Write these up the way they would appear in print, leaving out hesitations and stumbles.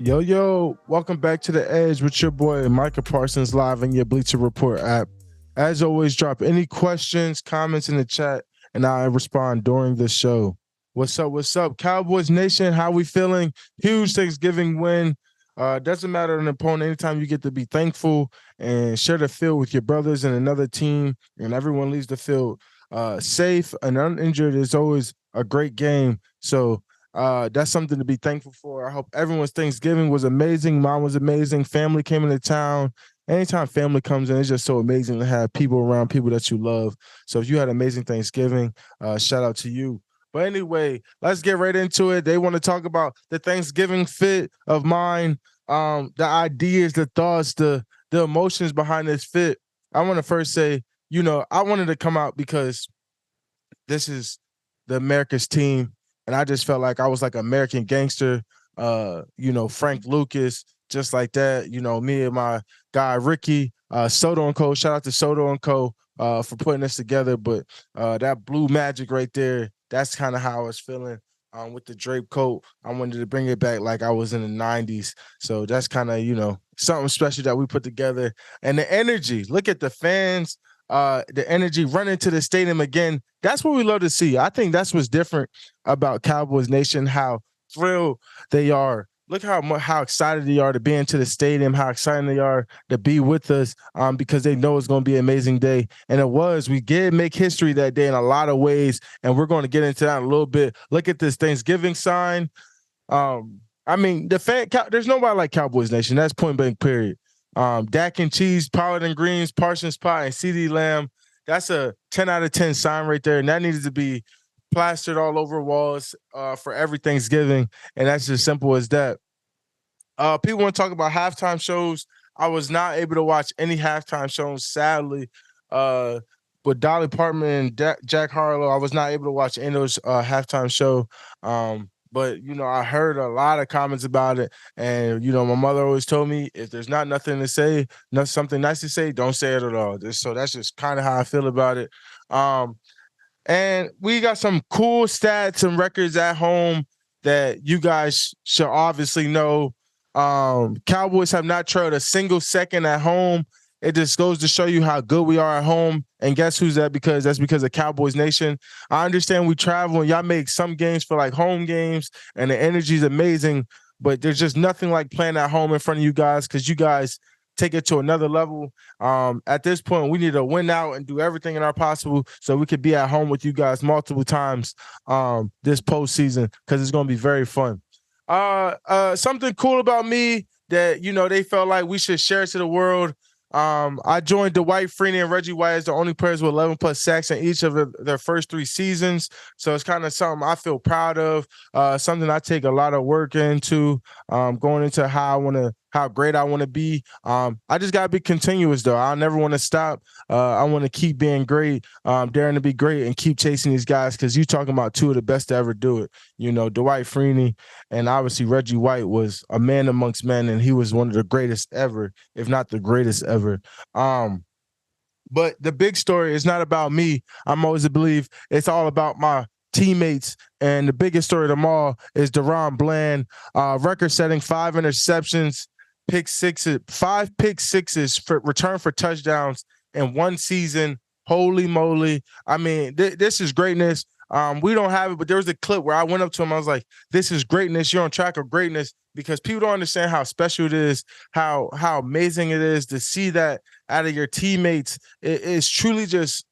Yo, welcome back to the Edge with your boy Micah Parsons live in your Bleacher Report app. As always, drop any questions, comments in the chat, and I respond during the show. What's up? What's up, Cowboys Nation? How we feeling? Huge Thanksgiving win. Doesn't matter an opponent. Anytime you get to be thankful and share the field with your brothers and another team, and everyone leaves the field safe and uninjured, is always a great game. So that's something to be thankful for. I hope everyone's Thanksgiving was amazing. Mine was amazing. Family came into town. Anytime family comes in, it's just so amazing to have people around, people that you love. So if you had an amazing Thanksgiving, shout out to you. But anyway, let's get right into it. They want to talk about the Thanksgiving fit of mine, the ideas, the thoughts, the emotions behind this fit. I want to first say, I wanted to come out because this is the America's team, and I just felt like I was like American gangster, Frank Lucas, just like that. Me and my guy Ricky, Soto and Co. Shout out to Soto and Co. For putting this together. But that blue magic right there, that's kind of how I was feeling. With the drape coat, I wanted to bring it back like I was in the 90s. So that's kind of, something special that we put together. And the energy, look at the fans, the energy running to the stadium again. That's what we love to see. I think that's what's different about Cowboys Nation, how thrilled they are. Look how excited they are to be into the stadium, how excited they are to be with us, because they know it's going to be an amazing day. And it was. We did make history that day in a lot of ways, and we're going to get into that in a little bit. Look at this Thanksgiving sign. There's nobody like Cowboys Nation. That's point blank, period. Dak and Cheese, Pollard and Greens, Parsons Pie, and CD Lamb. That's a 10 out of 10 sign right there. And that needed to be plastered all over walls for every Thanksgiving. And that's as simple as that. People want to talk about halftime shows. I was not able to watch any halftime shows, sadly. With Dolly Parton and Jack Harlow, I was not able to watch any of those halftime show. But I heard a lot of comments about it, and my mother always told me if there's not nothing to say, not something nice to say, don't say it at all. So that's just kind of how I feel about it. And we got some cool stats and records at home that you guys should obviously know. Cowboys have not trailed a single second at home. It just goes to show you how good we are at home. And guess who's that? Because that's because of Cowboys Nation. I understand we travel and y'all make some games for like home games and the energy is amazing, but there's just nothing like playing at home in front of you guys because you guys take it to another level. At this point, we need to win out and do everything in our possible so we could be at home with you guys multiple times this postseason because it's going to be very fun. Something cool about me that, they felt like we should share to the world. I joined Dwight Freeney and Reggie White as the only players with 11 plus sacks in each of their first 3 seasons. So it's kind of something I feel proud of, something I take a lot of work into, going into how great I want to be. I just got to be continuous, though. I never want to stop. I want to keep being great, daring to be great and keep chasing these guys because you're talking about 2 of the best to ever do it. Dwight Freeney and obviously Reggie White was a man amongst men, and he was one of the greatest ever, if not the greatest ever. But the big story is not about me. I'm always a believe it's all about my teammates. And the biggest story of them all is DaRon Bland, record-setting 5 interceptions, 5 pick sixes for return for touchdowns in one season. Holy moly. I mean, this is greatness. We don't have it, but there was a clip where I went up to him. I was like, this is greatness. You're on track of greatness because people don't understand how special it is, how amazing it is to see that out of your teammates. It's truly just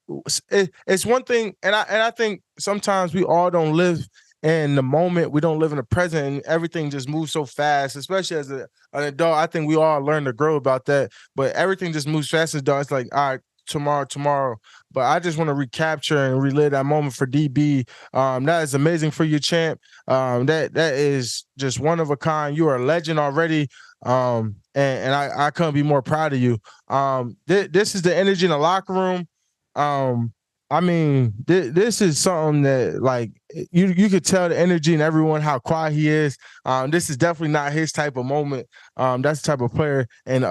it's one thing. And I think sometimes we all don't live in the moment. We don't live in the present, and everything just moves so fast, especially as an adult. I think we all learn to grow about that, but everything just moves fast as adults. It's like, all right, tomorrow. But I just want to recapture and relive that moment for DB. That is amazing for you, champ. That is just one of a kind. You are a legend already. And I couldn't be more proud of you. This is the energy in the locker room. This is something that like you could tell the energy in everyone, how quiet he is. This is definitely not his type of moment. That's the type of player and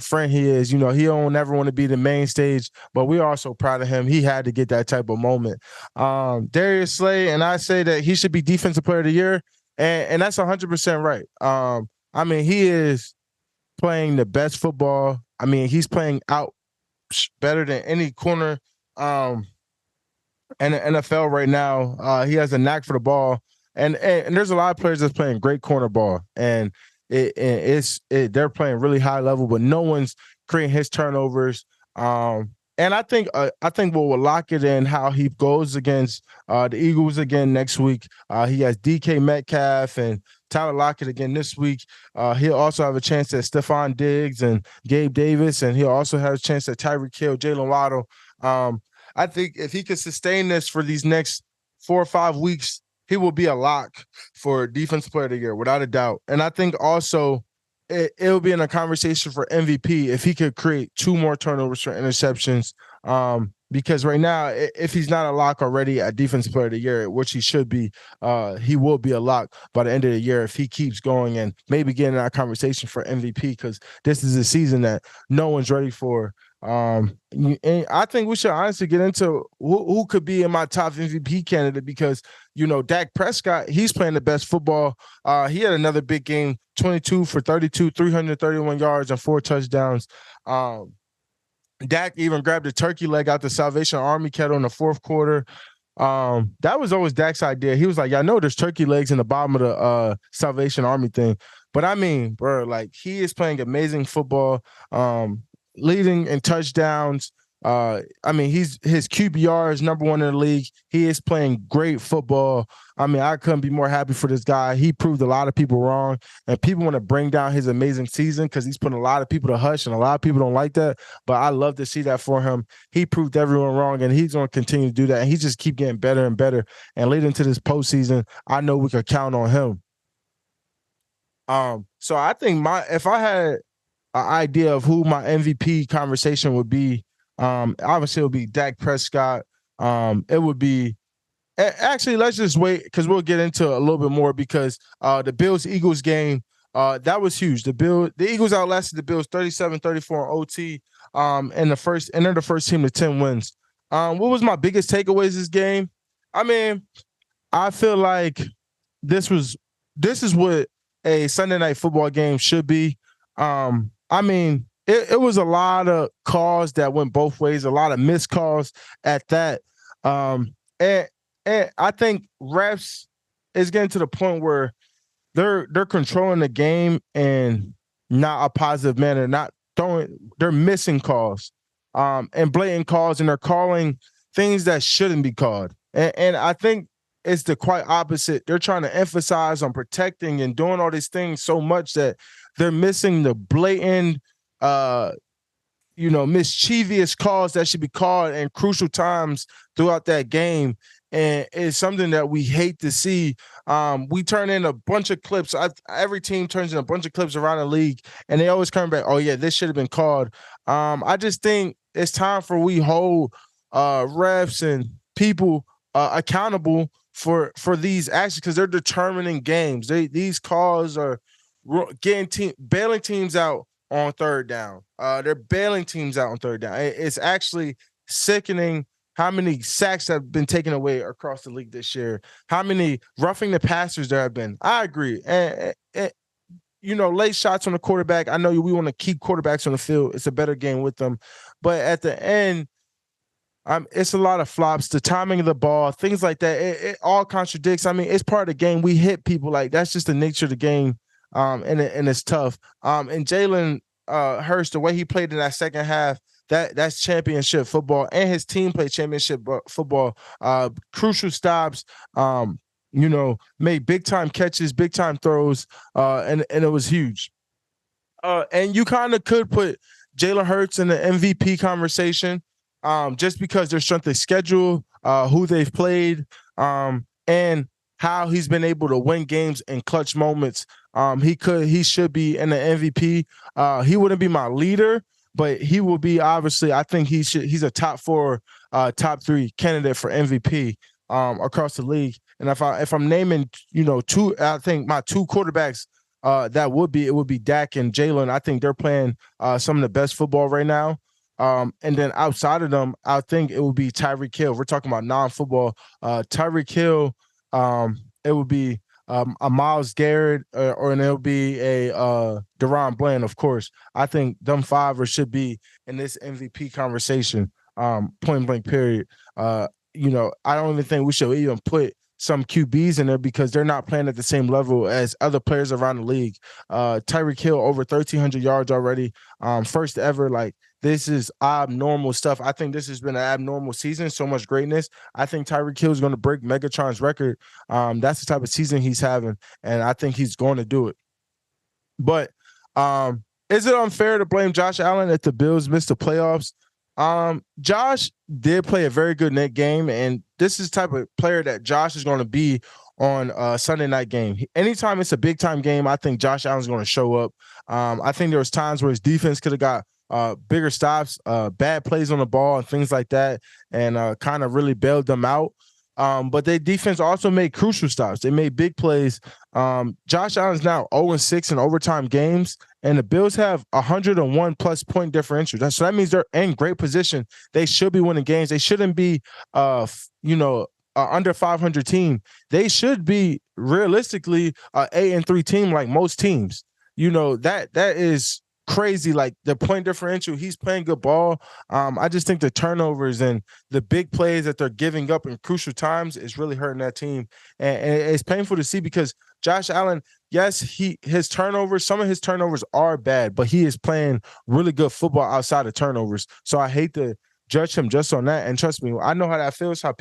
friend he is. He don't ever want to be the main stage, but we're also proud of him. He had to get that type of moment. Darius Slay, and I say that he should be defensive player of the year, and that's 100% right. I mean, he is playing the best football. I mean, he's playing out better than any corner in the NFL right now. He has a knack for the ball, and there's a lot of players that's playing great corner ball, and they're playing really high level, but no one's creating his turnovers. And I think what will lock it in how he goes against the Eagles again next week. He has DK Metcalf and Tyler Lockett again this week. He'll also have a chance at Stephon Diggs and Gabe Davis, and he'll also have a chance at Tyreek Hill, Jalen Waddle. I think if he could sustain this for these next 4 or 5 weeks, he will be a lock for Defensive Player of the Year, without a doubt. And I think also it'll be in a conversation for MVP if he could create 2 more turnovers for interceptions. Because right now, if he's not a lock already at Defensive Player of the Year, which he should be, he will be a lock by the end of the year if he keeps going and maybe getting that conversation for MVP, because this is a season that no one's ready for. And I think we should honestly get into who could be in my top MVP candidate, because, Dak Prescott, he's playing the best football. He had another big game, 22 for 32, 331 yards and 4 touchdowns. Dak even grabbed a turkey leg out the Salvation Army kettle in the fourth quarter. That was always Dak's idea. He was like, "Yeah, I know there's turkey legs in the bottom of the Salvation Army thing." But I mean, bro, like, he is playing amazing football, leading in touchdowns. I mean, his QBR is number 1 in the league. He is playing great football. I mean, I couldn't be more happy for this guy. He proved a lot of people wrong, and people want to bring down his amazing season because he's putting a lot of people to hush, and a lot of people don't like that. But I love to see that for him. He proved everyone wrong, and he's going to continue to do that. And he just keep getting better and better. And leading to this postseason, I know we could count on him. So I think if I had an idea of who my MVP conversation would be, obviously it would be Dak Prescott. It would be actually, let's just wait because we'll get into a little bit more, because the Bills-Eagles game, that was huge. The Eagles outlasted the Bills 37-34 in OT, and they're the first team to 10 wins. What was my biggest takeaways this game? I mean, I feel like this is what a Sunday night football game should be. I mean, it was a lot of calls that went both ways, a lot of missed calls at that. And I think refs is getting to the point where they're controlling the game in not a positive manner, they're missing calls, and blatant calls, and they're calling things that shouldn't be called. And I think it's the quite opposite. They're trying to emphasize on protecting and doing all these things so much that they're missing the blatant, mischievous calls that should be called in crucial times throughout that game. And it's something that we hate to see. We turn in a bunch of clips. Every team turns in a bunch of clips around the league, and they always come back, "Oh yeah, this should have been called." I just think it's time for we hold refs and people accountable for these actions, because they're determining games. These calls are bailing teams out on third down. They're bailing teams out on third down. It's actually sickening how many sacks have been taken away across the league this year, how many roughing the passers there have been. I agree. And late shots on the quarterback. I know we want to keep quarterbacks on the field. It's a better game with them. But at the end, it's a lot of flops, the timing of the ball, things like that. It all contradicts. I mean, it's part of the game. We hit people. Like, that's just the nature of the game. And it's tough. And Jalen Hurts, the way he played in that second half, that's championship football, and his team played championship football. Crucial stops, made big time catches, big time throws, and it was huge. And you kind of could put Jalen Hurts in the MVP conversation, just because their strength of schedule, who they've played, and how he's been able to win games in clutch moments. He should be in the MVP. He wouldn't be my leader, but he will be, obviously. I think he's a top 4, top 3 candidate for MVP across the league. And if I'm naming, two, I think my 2 quarterbacks, it would be Dak and Jalen. I think they're playing some of the best football right now. And then outside of them, I think it would be Tyreek Hill. We're talking about non-football. Tyreek Hill, it would be a Myles Garrett, or and it'll be a DaRon Bland, of course. I think them five should be in this MVP conversation, point blank period. I don't even think we should even put some QBs in there because they're not playing at the same level as other players around the league. Tyreek Hill over 1,300 yards already, first ever. Like, this is abnormal stuff. I think this has been an abnormal season. So much greatness. I think Tyreek Hill is going to break Megatron's record. That's the type of season he's having, and I think he's going to do it. But is it unfair to blame Josh Allen if the Bills missed the playoffs? Josh did play a very good net game, and this is the type of player that Josh is going to be on a Sunday night game. Anytime it's a big time game, I think Josh Allen's going to show up. I think there was times where his defense could have got bigger stops, bad plays on the ball and things like that, and kind of really bailed them out. But their defense also made crucial stops. They made big plays. Josh Allen's now 0-6 in overtime games, and the Bills have 101 plus point differential. So that means they're in great position. They should be winning games. They shouldn't be, under 500 team. They should be realistically an 8-3 team like most teams. That is crazy. Like, the point differential, he's playing good ball. I just think the turnovers and the big plays that they're giving up in crucial times is really hurting that team. And it's painful to see because Josh Allen, yes, some of his turnovers are bad, but he is playing really good football outside of turnovers. So I hate to judge him just on that. And trust me, I know how that feels. I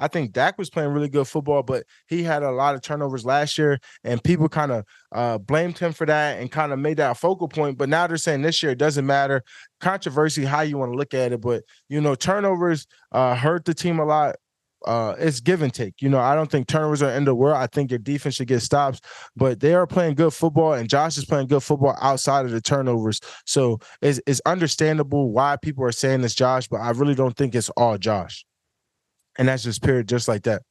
think Dak was playing really good football, but he had a lot of turnovers last year, and people kind of blamed him for that and kind of made that a focal point. But now they're saying this year it doesn't matter. Controversy, how you want to look at it, but turnovers hurt the team a lot. It's give and take. I don't think turnovers are the end of the world. I think your defense should get stops, but they are playing good football, and Josh is playing good football outside of the turnovers. So it's understandable why people are saying it's Josh, but I really don't think it's all Josh. And that's just period, just like that.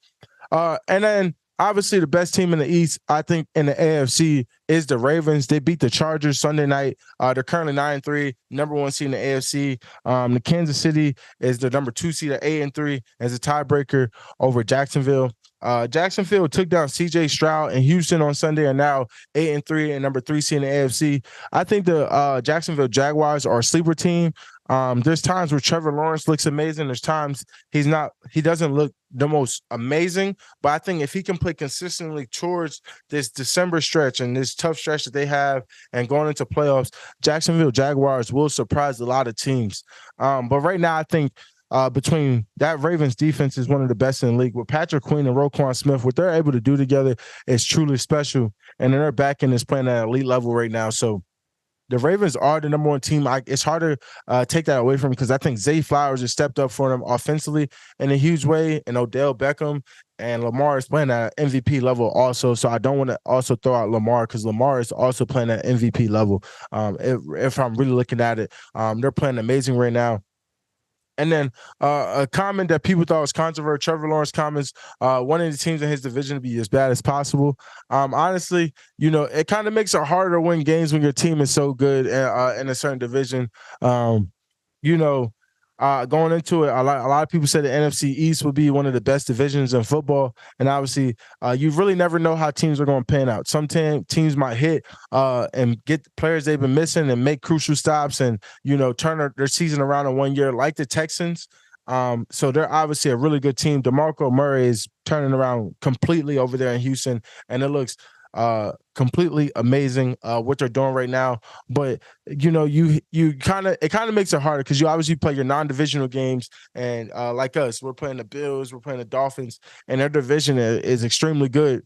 And then obviously the best team in the East, I think, in the AFC is the Ravens. They beat the Chargers Sunday night. They're currently 9-3, number one seed in the AFC. The Kansas City is the number 2 seed at 8-3 as a tiebreaker over Jacksonville. Jacksonville took down CJ Stroud and Houston on Sunday, and now 8-3 and number 3 seed in the AFC. I think the Jacksonville Jaguars are a sleeper team. There's times where Trevor Lawrence looks amazing. There's times he doesn't look the most amazing, but I think if he can play consistently towards this December stretch and this tough stretch that they have and going into playoffs, Jacksonville Jaguars will surprise a lot of teams. But right now, I think between that Ravens defense is one of the best in the league. With Patrick Queen and Roquan Smith, what they're able to do together is truly special. And their back end is playing at an elite level right now. So the Ravens are the number one team. It's hard to take that away from them because I think Zay Flowers has stepped up for them offensively in a huge way, and Odell Beckham and Lamar is playing at MVP level also. So I don't want to also throw out Lamar because Lamar is also playing at MVP level. If I'm really looking at it, they're playing amazing right now. And then a comment that people thought was controversial, Trevor Lawrence comments, wanting the teams in his division to be as bad as possible. Honestly, it kind of makes it harder to win games when your team is so good in a certain division. Going into it, a lot of people said the NFC East would be one of the best divisions in football. And obviously, you really never know how teams are going to pan out. Some teams might hit and get the players they've been missing and make crucial stops and, turn their season around in 1 year, like the Texans. So they're obviously a really good team. DeMarco Murray is turning around completely over there in Houston, and it looks completely amazing what they're doing right now. But it kind of makes it harder because you obviously play your non-divisional games, and like us, we're playing the Bills, we're playing the Dolphins, and their division is extremely good.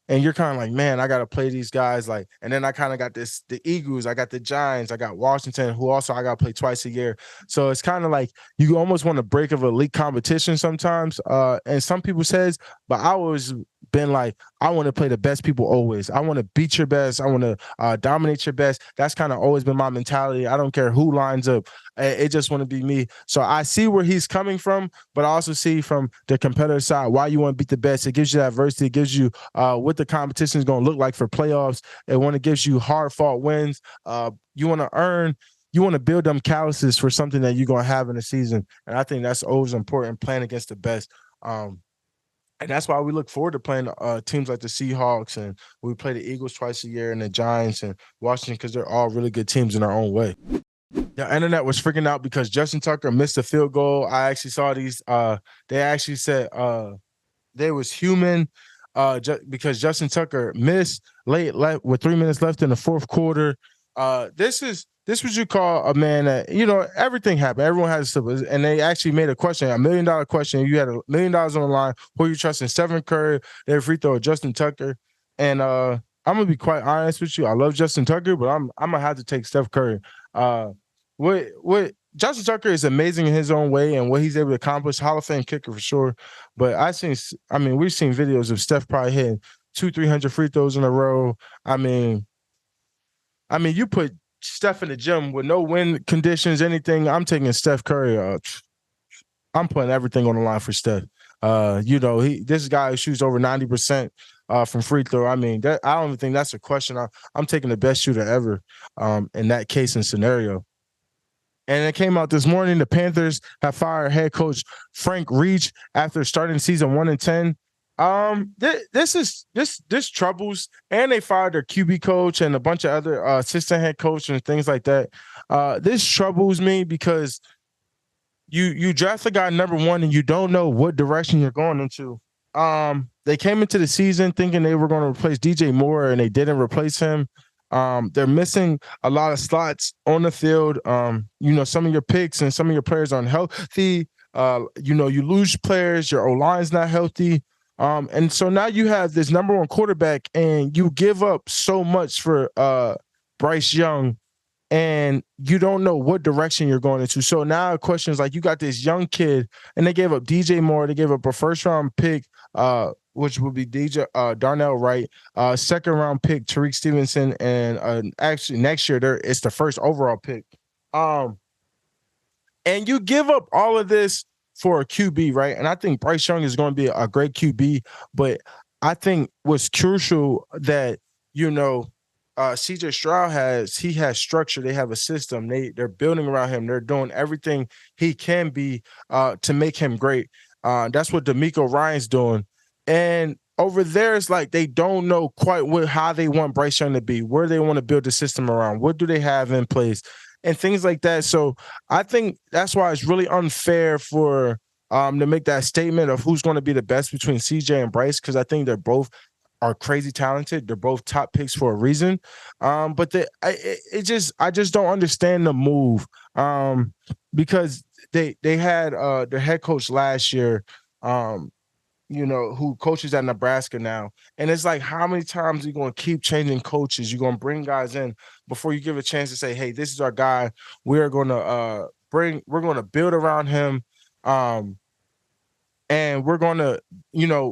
And you're kind of like, man, I got to play these guys. And then I kind of got the Eagles, I got the Giants, I got Washington, who also I got to play twice a year. So it's kind of like you almost want to break of elite competition sometimes. And some people says, but I always been like, I want to play the best people always. I want to beat your best. I want to dominate your best. That's kind of always been my mentality. I don't care who lines up. It just want to be me. So I see where he's coming from, but I also see from the competitor side why you want to beat the best. It gives you diversity. It gives you what the competition is going to look like for playoffs. It gives you hard-fought wins. You want to build them calluses for something that you're going to have in the season. And I think that's always important, playing against the best. And that's why we look forward to playing teams like the Seahawks, and we play the Eagles twice a year, and the Giants and Washington, because they're all really good teams in their own way. The internet was freaking out because Justin Tucker missed a field goal. I actually saw these. They actually said there was human because Justin Tucker missed late with 3 minutes left in the fourth quarter. This what you call a man that, everything happened. Everyone has stuff. And they actually made a question, $1 million question. You had $1 million on the line. Who you trusting? Stephen Curry, their free throw, Justin Tucker. And I'm gonna be quite honest with you. I love Justin Tucker, but I'm gonna have to take Steph Curry. What Justin Tucker is amazing in his own way and what he's able to accomplish. Hall of Fame kicker for sure. But we've seen videos of Steph probably hitting 200-300 free throws in a row. I mean, you put Steph in the gym with no wind conditions, anything. I'm taking Steph Curry. I'm putting everything on the line for Steph. This guy who shoots over 90% from free throw. I mean, I don't even think that's a question. I'm taking the best shooter ever in that case and scenario. And it came out this morning, the Panthers have fired head coach Frank Reich after starting season 1-10. This troubles, and they fired their QB coach and a bunch of other assistant head coaches and things like that. This troubles me because you draft a guy number one and you don't know what direction you're going into. They came into the season thinking they were going to replace DJ Moore, and they didn't replace him. They're missing a lot of slots on the field. Some of your picks and some of your players aren't healthy. You lose players. Your O-line's not healthy. And so now you have this number one quarterback, and you give up so much for Bryce Young, and you don't know what direction you're going into. So now the question is, like, you got this young kid, and they gave up DJ Moore. They gave up a first-round pick, which would be Darnell Wright, second-round pick Tariq Stevenson, and actually next year it's the first overall pick. And you give up all of this for a QB, right? And I think Bryce Young is going to be a great QB, but I think what's crucial that, CJ Stroud has structure. They have a system. They're building around him. They're doing everything he can be to make him great. That's what DeMeco Ryans doing. And over there, it's like they don't know quite how they want Bryce Young to be, where they want to build the system around, what do they have in place, and things like that. So I think that's why it's really unfair for to make that statement of who's going to be the best between CJ and Bryce, because I think they're both are crazy talented. They're both top picks for a reason. But I just don't understand the move because they had their head coach last year, who coaches at Nebraska now. And it's like, how many times are you going to keep changing coaches? You're going to bring guys in before you give a chance to say, hey, this is our guy. We're going to build around him. And we're going to,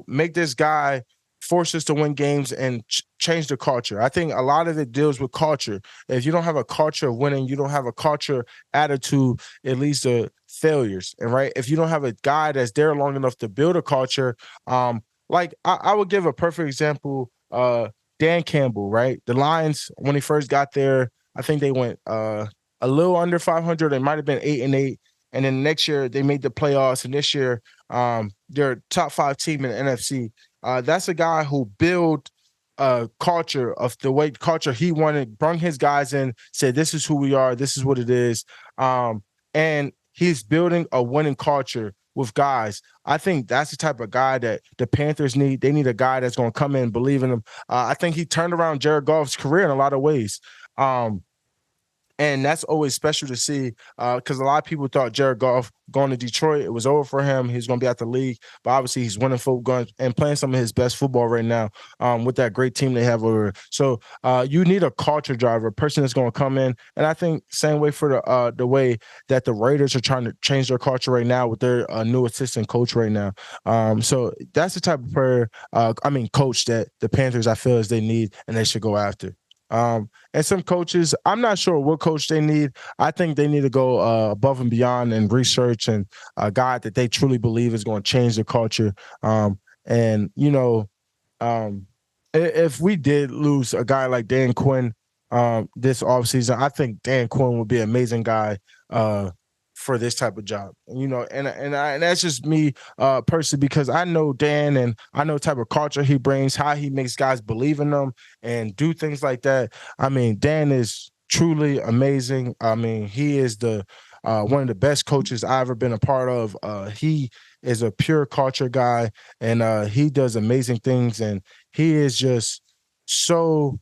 make this guy force us to win games and change the culture. I think a lot of it deals with culture. If you don't have a culture of winning, you don't have a culture attitude, it leads to failures. And right, if you don't have a guy that's there long enough to build a culture, like I would give a perfect example, Dan Campbell, right? The Lions, when he first got there, I think they went a little under 500. They might have been 8-8. And then next year they made the playoffs. And this year, they're a top 5 team in the NFC. That's a guy who built a culture of the way culture he wanted, brought his guys in, said, this is who we are, this is what it is. And he's building a winning culture with guys. I think that's the type of guy that the Panthers need. They need a guy that's going to come in, believe in him. I think he turned around Jared Goff's career in a lot of ways. And that's always special to see because a lot of people thought Jared Goff going to Detroit, it was over for him. He's going to be out the league. But obviously he's winning football and playing some of his best football right now with that great team they have over. So you need a culture driver, a person that's going to come in. And I think same way for the way that the Raiders are trying to change their culture right now with their new assistant coach right now. So that's the type of player, coach that the Panthers, I feel, as they need and they should go after. And some coaches, I'm not sure what coach they need. I think they need to go above and beyond and research and a guy that they truly believe is going to change the culture. If we did lose a guy like Dan Quinn this offseason, I think Dan Quinn would be an amazing guy for this type of job. And that's just me personally, because I know Dan and I know the type of culture he brings, how he makes guys believe in them and do things like that. I mean, Dan is truly amazing. I mean, he is the one of the best coaches I've ever been a part of. He is a pure culture guy, and he does amazing things, and he is just so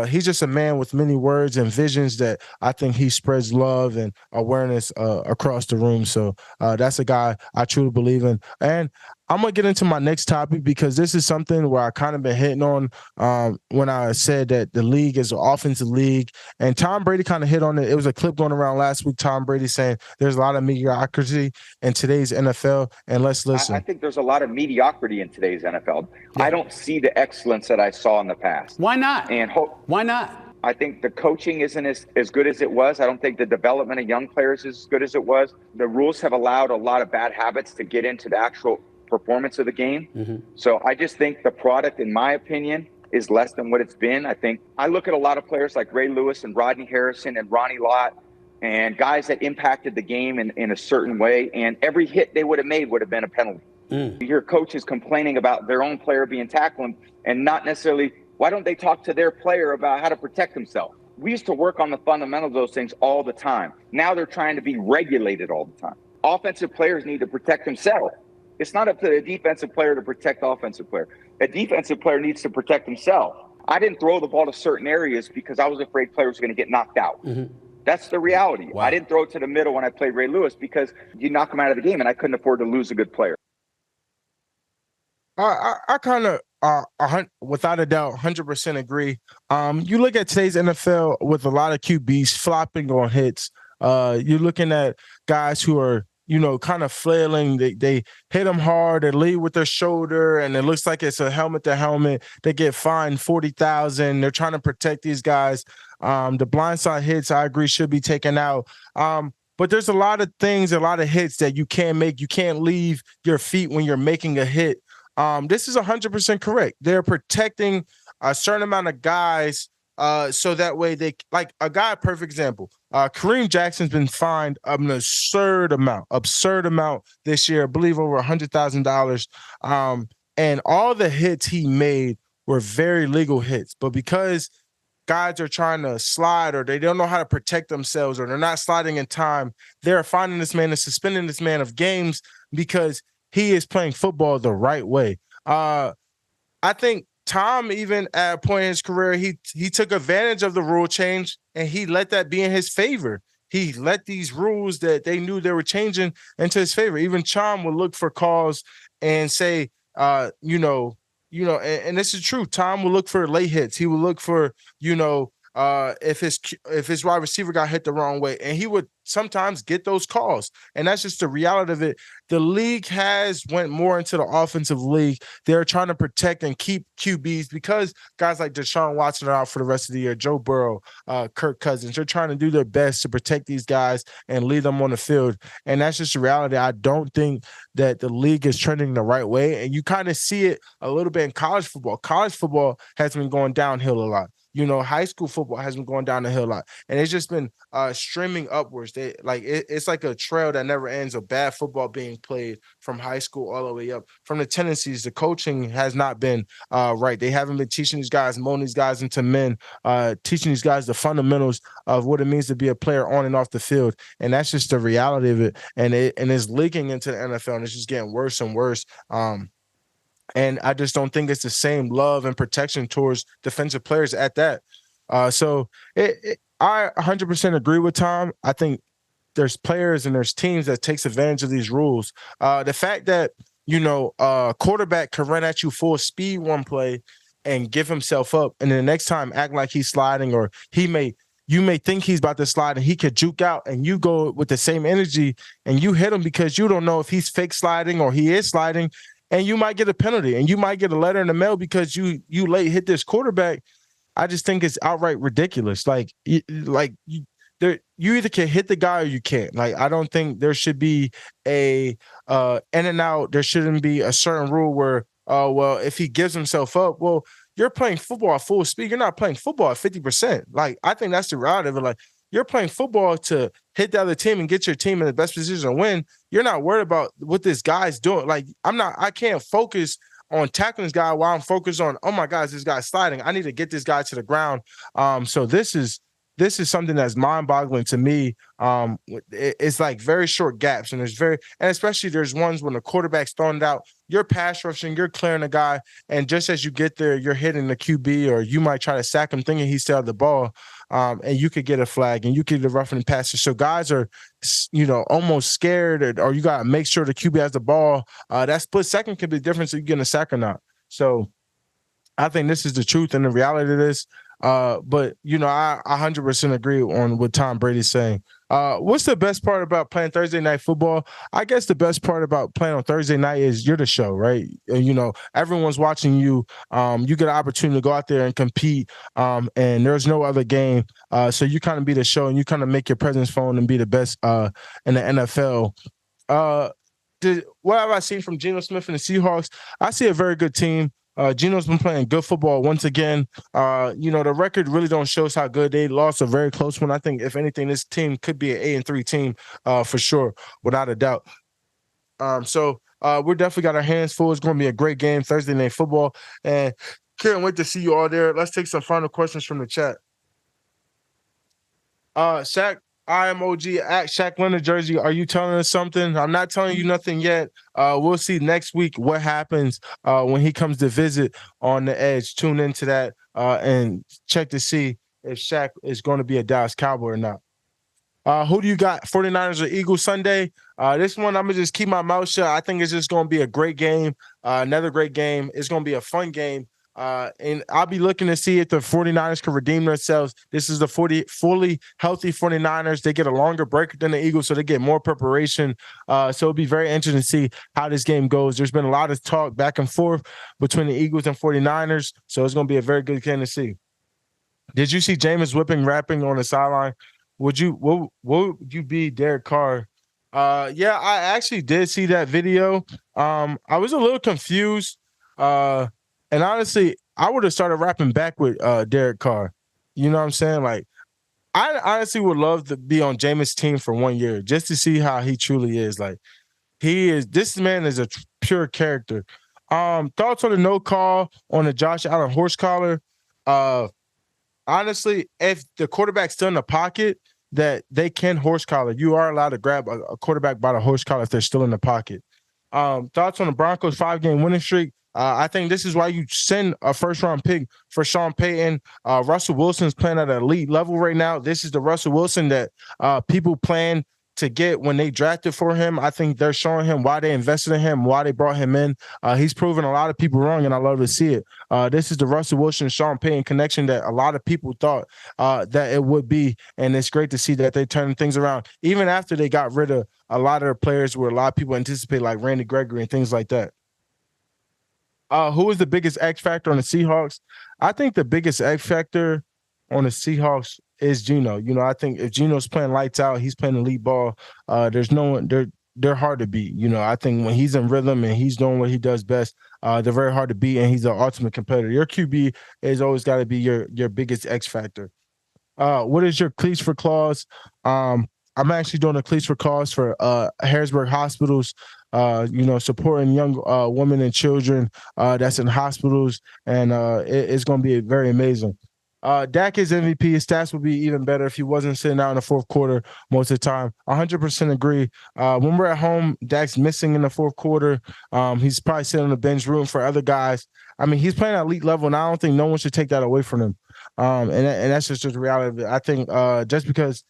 he's just a man with many words and visions that I think he spreads love and awareness across the room. So that's a guy I truly believe in. And I'm going to get into my next topic, because this is something where I kind of been hitting on when I said that the league is an offensive league. And Tom Brady kind of hit on it. It was a clip going around last week, Tom Brady saying there's a lot of mediocrity in today's NFL. And let's listen. I think there's a lot of mediocrity in today's NFL. Yeah. I don't see the excellence that I saw in the past. Why not? Why not? I think the coaching isn't as good as it was. I don't think the development of young players is as good as it was. The rules have allowed a lot of bad habits to get into the actual performance of the game. Mm-hmm. So I just think the product, in my opinion, is less than what it's been. I think I look at a lot of players like Ray Lewis and Rodney Harrison and Ronnie Lott and guys that impacted the game in a certain way, and every hit they would have made would have been a penalty. You hear coaches complaining about their own player being tackled and not necessarily, why don't they talk to their player about how to protect himself? We used to work on the fundamentals of those things all the time. Now they're trying to be regulated all the time. Offensive players need to protect themselves. It's not up to the defensive player to protect the offensive player. A defensive player needs to protect himself. I didn't throw the ball to certain areas because I was afraid players were going to get knocked out. Mm-hmm. That's the reality. Wow. I didn't throw it to the middle when I played Ray Lewis because you knock him out of the game, and I couldn't afford to lose a good player. I kind of, without a doubt, 100% agree. You look at today's NFL with a lot of QBs flopping on hits. You're looking at guys who are, kind of flailing. They hit them hard, they lead with their shoulder, and it looks like it's a helmet to helmet. They get fined $40,000. They're trying to protect these guys. The blindside hits, I agree, should be taken out. But there's a lot of things, a lot of hits that you can't make. You can't leave your feet when you're making a hit. This is 100% correct. They're protecting a certain amount of guys so that way they, like a guy, perfect example. Kareem Jackson's been fined an absurd amount this year, I believe over $100,000. And all the hits he made were very legal hits. But because guys are trying to slide, or they don't know how to protect themselves, or they're not sliding in time, they're finding this man and suspending this man of games because he is playing football the right way. I think Tom, even at a point in his career, he took advantage of the rule change and he let that be in his favor. He let these rules that they knew they were changing into his favor. Even Tom would look for calls and say, and this is true. Tom will look for late hits. He will look for, if his wide receiver got hit the wrong way, and he would sometimes get those calls. And that's just the reality of it. The league has went more into the offensive league. They're trying to protect and keep QBs because guys like Deshaun Watson are out for the rest of the year, Joe Burrow, Kirk Cousins. They're trying to do their best to protect these guys and lead them on the field. And that's just the reality. I don't think that the league is trending the right way. And you kind of see it a little bit in college football. College football has been going downhill a lot. High school football has been going down the hill a lot, and it's just been streaming upwards. It's like a trail that never ends of bad football being played from high school all the way up. From the tendencies, the coaching has not been right. They haven't been teaching these guys, molding these guys into men, teaching these guys the fundamentals of what it means to be a player on and off the field, and that's just the reality of it. And it's leaking into the NFL, and it's just getting worse and worse. And I just don't think it's the same love and protection towards defensive players at that. So I 100% agree with Tom. I think there's players and there's teams that takes advantage of these rules. The fact that, a quarterback can run at you full speed one play and give himself up, and then the next time act like he's sliding, or you may think he's about to slide and he could juke out, and you go with the same energy and you hit him because you don't know if he's fake sliding or he is sliding. And you might get a penalty, and you might get a letter in the mail because you late hit this quarterback. I just think it's outright ridiculous. You either can hit the guy or you can't. I don't think there should be a in and out. There shouldn't be a certain rule where, if he gives himself up, you're playing football at full speed. You're not playing football at 50%. I think that's the reality of it. you're playing football to hit the other team and get your team in the best position to win. You're not worried about what this guy's doing. Like, I can't focus on tackling this guy while I'm focused on, oh my gosh, this guy's sliding. I need to get this guy to the ground. So this is something that's mind-boggling to me. It's like very short gaps, and especially there's ones when the quarterback's throwing it out, you're pass rushing, you're clearing a guy, and just as you get there, you're hitting the QB, or you might try to sack him thinking he's still the ball, and you could get a flag, and you could get a roughing passer. So guys are, almost scared, or you got to make sure the QB has the ball. That split second could be different, so you getting a sack or not. So I think this is the truth and the reality of this. But I 100% agree on what Tom Brady's saying. What's the best part about playing Thursday night football? I guess the best part about playing on Thursday night is you're the show, right? Everyone's watching you. You get an opportunity to go out there and compete, and there's no other game. So you kind of be the show, and you kind of make your presence known and be the best in the NFL. What have I seen from Geno Smith and the Seahawks? I see a very good team. Geno's been playing good football once again. The record really don't show us how good. They lost a very close one. I think, if anything, this team could be an 8-3 team for sure, without a doubt. So we're definitely got our hands full. It's going to be a great game, Thursday night football, and can't wait to see you all there. Let's take some final questions from the chat. Shaq, IMOG at Shaq Leonard Jersey. Are you telling us something? I'm not telling you nothing yet. We'll see next week what happens when he comes to visit on the Edge. Tune into that and check to see if Shaq is going to be a Dallas Cowboy or not. Who do you got? 49ers or Eagles Sunday? This one, I'm going to just keep my mouth shut. I think it's just going to be a great game. Another great game. It's going to be a fun game. And I'll be looking to see if the 49ers can redeem themselves. This is the fully healthy 49ers. They get a longer break than the Eagles, so they get more preparation. So it'll be very interesting to see how this game goes. There's been a lot of talk back and forth between the Eagles and 49ers, so it's going to be a very good game to see. Did you see Jameis rapping on the sideline? What would you be Derek Carr? Yeah, I actually did see that video. I was a little confused. And honestly, I would have started rapping back with Derek Carr. You know what I'm saying? Like, I honestly would love to be on Jameis' team for 1 year just to see how he truly is. Like, this man is a pure character. Thoughts on the no call on the Josh Allen horse collar? Honestly, if the quarterback's still in the pocket, that they can horse collar. You are allowed to grab a quarterback by the horse collar if they're still in the pocket. Thoughts on the Broncos' 5-game winning streak? I think this is why you send a first-round pick for Sean Payton. Russell Wilson's playing at an elite level right now. This is the Russell Wilson that people plan to get when they drafted for him. I think they're showing him why they invested in him, why they brought him in. He's proven a lot of people wrong, and I love to see it. This is the Russell Wilson, Sean Payton connection that a lot of people thought that it would be, and it's great to see that they turned things around, even after they got rid of a lot of their players where a lot of people anticipate, like Randy Gregory and things like that. Who is the biggest X factor on the Seahawks? I think the biggest X factor on the Seahawks is Geno. I think if Geno's playing lights out, he's playing elite ball. There's no one. They're hard to beat. I think when he's in rhythm and he's doing what he does best, they're very hard to beat, and he's the ultimate competitor. Your QB has always got to be your biggest X factor. What is your cleats for clause? I'm actually doing a cleats for cause for Harrisburg hospitals, supporting young women and children that's in hospitals, and it's going to be very amazing. Dak is MVP. His stats would be even better if he wasn't sitting out in the fourth quarter most of the time. 100% agree. When we're at home, Dak's missing in the fourth quarter. He's probably sitting on the bench rooting for other guys. I mean, he's playing at elite level, and I don't think no one should take that away from him. And that's just the reality of it. I think just because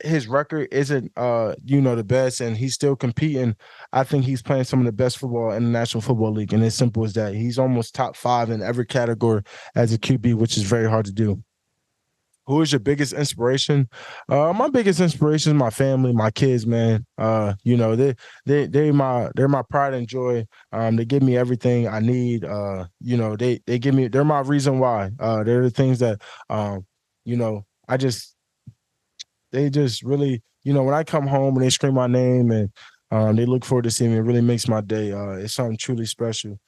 his record isn't the best and he's still competing, I think he's playing some of the best football in the National Football League, and it's simple as that. He's almost top 5 in every category as a QB, which is very hard to do. Who is your biggest inspiration? My biggest inspiration is my family, my kids, man. They're my pride and joy. They give me everything I need. They're my reason why. They're the things that they just really, when I come home and they scream my name and they look forward to seeing me, it really makes my day. It's something truly special.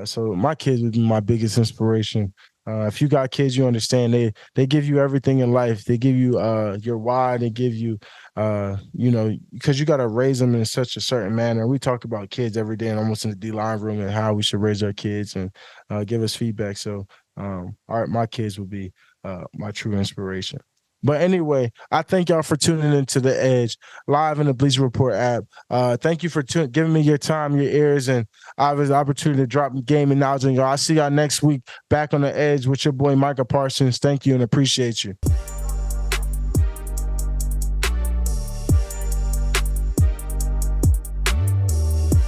So my kids would be my biggest inspiration. If you got kids, you understand they give you everything in life. They give you your why. They give you because you got to raise them in such a certain manner. We talk about kids every day and almost in the D-line room and how we should raise our kids and give us feedback. So my kids will be my true inspiration. But anyway, I thank y'all for tuning into The Edge live in the Bleacher Report app. Thank you for giving me your time, your ears, and I have the opportunity to drop game and knowledge on y'all. I'll see y'all next week back on The Edge with your boy Micah Parsons. Thank you and appreciate you.